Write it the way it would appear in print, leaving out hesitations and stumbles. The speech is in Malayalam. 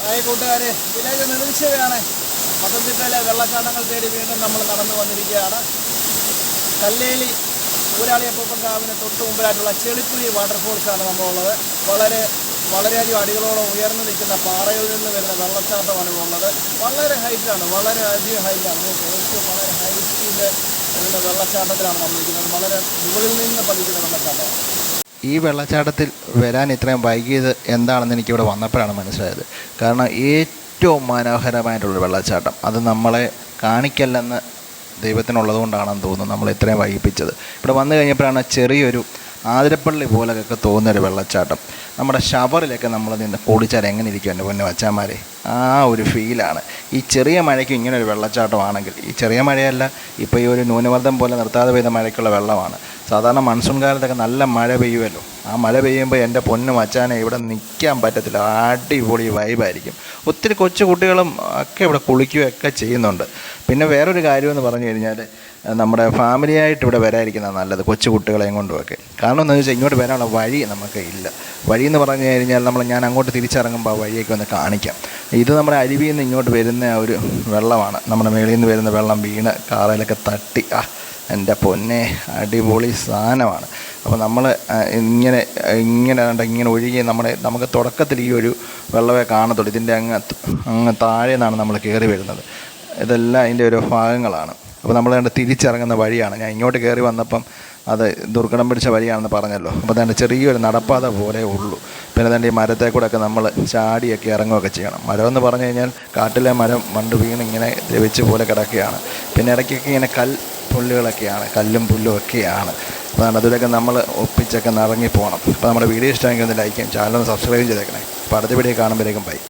ഹായ് കൂട്ടുകാരെ, ഇതിലേക്ക് നിർദ്ദേശിക്കുകയാണ്. പത്തനംതിട്ടയിലെ വെള്ളച്ചാട്ടങ്ങൾ തേടി വീണ്ടും നമ്മൾ നടന്നു വന്നിരിക്കുകയാണ്. കല്ലേലി ഊരാളിയപ്പൂപ്പൻകാവിന് തൊട്ട് മുമ്പിലായിട്ടുള്ള ചെളിക്കുഴി വാട്ടർഫോൾസാണ് നമ്മളുള്ളത്. വളരെയധികം അടികളോളം ഉയർന്നു നിൽക്കുന്ന പാറയിൽ നിന്ന് വരുന്ന വെള്ളച്ചാട്ടമാണ് ഉള്ളത്. വളരെ ഹൈറ്റാണ്, വളരെയധികം ഹൈറ്റാണ്. ഏറ്റവും വളരെ ഹൈറ്റിൽ വരുന്ന വെള്ളച്ചാട്ടത്തിലാണ് നമ്മൾ നിൽക്കുന്നത്. വളരെ മുകളിൽ നിന്ന് പതിക്കുന്ന വെള്ളച്ചാട്ടമാണ്. ഈ വെള്ളച്ചാട്ടത്തിൽ വരാൻ ഇത്രയും വൈകിയത് എന്താണെന്ന് എനിക്കിവിടെ വന്നപ്പോഴാണ് മനസ്സിലായത്. കാരണം ഏറ്റവും മനോഹരമായിട്ടുള്ളൊരു വെള്ളച്ചാട്ടം, അത് നമ്മളെ കാണിക്കല്ലെന്ന് ദൈവത്തിനുള്ളത് കൊണ്ടാണെന്ന് തോന്നുന്നു നമ്മൾ ഇത്രയും വൈകിപ്പിച്ചത്. ഇവിടെ വന്നു കഴിഞ്ഞപ്പോഴാണ് ചെറിയൊരു ആതിരപ്പള്ളി പോലെയൊക്കെ തോന്നുന്നൊരു വെള്ളച്ചാട്ടം. നമ്മുടെ ഷവറിലൊക്കെ നമ്മൾ നിന്ന് ഓടിച്ചാൽ എങ്ങനെ ഇരിക്കും എൻ്റെ പൊന്നു വച്ചാമാരെ, ആ ഒരു ഫീലാണ്. ഈ ചെറിയ മഴയ്ക്ക് ഇങ്ങനെ ഒരു വെള്ളച്ചാട്ടമാണെങ്കിൽ, ഈ ചെറിയ മഴയല്ല, ഇപ്പോൾ ഈ ഒരു ന്യൂനമർദ്ദം പോലെ നിർത്താതെ പെയ്ത മഴയ്ക്കുള്ള വെള്ളമാണ്. സാധാരണ മൺസൂൺ കാലത്തൊക്കെ നല്ല മഴ പെയ്യുമല്ലോ. ആ മഴ പെയ്യുമ്പോൾ എൻ്റെ പൊന്നു മച്ചാനെ ഇവിടെ നിൽക്കാൻ പറ്റത്തില്ല, അടിപൊളി വൈബായിരിക്കും. ഒത്തിരി കൊച്ചു കുട്ടികളും ഒക്കെ ഇവിടെ കുളിക്കുകയൊക്കെ ചെയ്യുന്നുണ്ട്. പിന്നെ വേറൊരു കാര്യമെന്ന് പറഞ്ഞു കഴിഞ്ഞാൽ, നമ്മുടെ ഫാമിലിയായിട്ട് ഇവിടെ വരാതിരിക്കുന്നതാണ് നല്ലത്, കൊച്ചു കുട്ടികളെയും കൊണ്ടുമൊക്കെ. കാരണം എന്താണെന്ന് വെച്ചാൽ ഇങ്ങോട്ട് വരാനുള്ള വഴി നമുക്ക് ഇല്ല. വഴിയെന്ന് പറഞ്ഞു കഴിഞ്ഞാൽ ഞാൻ അങ്ങോട്ട് തിരിച്ചിറങ്ങുമ്പോൾ ആ വഴിയൊക്കെ ഒന്ന് കാണിക്കാം. ഇത് നമ്മുടെ അരുവിയിൽ നിന്ന് ഇങ്ങോട്ട് വരുന്ന ഒരു വെള്ളമാണ്. നമ്മുടെ മേളിൽ നിന്ന് വരുന്ന വെള്ളം വീണ് കാറയിലൊക്കെ തട്ടി, എൻ്റെ പൊന്നെ അടിപൊളി സാധനമാണ്. അപ്പോൾ നമ്മൾ ഇങ്ങനെ ഒഴുകി നമുക്ക് തുടക്കത്തിൽ ഈ ഒരു വെള്ളമേ കാണത്തുള്ളൂ. ഇതിൻ്റെ അങ്ങ് താഴെ നിന്നാണ് നമ്മൾ കയറി വരുന്നത്. ഇതെല്ലാം അതിൻ്റെ ഒരു ഭാഗങ്ങളാണ്. അപ്പോൾ നമ്മൾ തിരിച്ചിറങ്ങുന്ന വഴിയാണ്. ഞാൻ ഇങ്ങോട്ട് കയറി വന്നപ്പം അത് ദുർഘടം പിടിച്ച വഴിയാണെന്ന് പറഞ്ഞല്ലോ. അപ്പോൾ അതിൻ്റെ ചെറിയൊരു നടപ്പാത പോലെ ഉള്ളൂ. പിന്നെ അതിൻ്റെ ഈ മരത്തെ കൂടെയൊക്കെ നമ്മൾ ചാടിയൊക്കെ ഇറങ്ങുകയൊക്കെ ചെയ്യണം. മരമെന്ന് പറഞ്ഞു കഴിഞ്ഞാൽ കാട്ടിലെ മരം മണ്ട് വീണ് ഇങ്ങനെ ദ്രവിച്ച് പോലെ കിടക്കുകയാണ്. പിന്നെ ഇടയ്ക്കൊക്കെ ഇങ്ങനെ പുല്ലുകളൊക്കെയാണ്, കല്ലും പുല്ലും ഒക്കെയാണ്. അപ്പോൾ അതിലൊക്കെ നമ്മൾ ഒപ്പിച്ചൊക്കെ ഇറങ്ങി പോകണം. അപ്പോൾ നമ്മുടെ വീഡിയോ ഇഷ്ടമെങ്കിൽ ഒന്ന് ലൈക്കും ചാനൽ ഒന്ന് സബ്സ്ക്രൈബ് ചെയ്തേക്കണേ. അപ്പോൾ അടുത്ത വീഡിയോ കാണുമ്പോഴേക്കും ബൈ.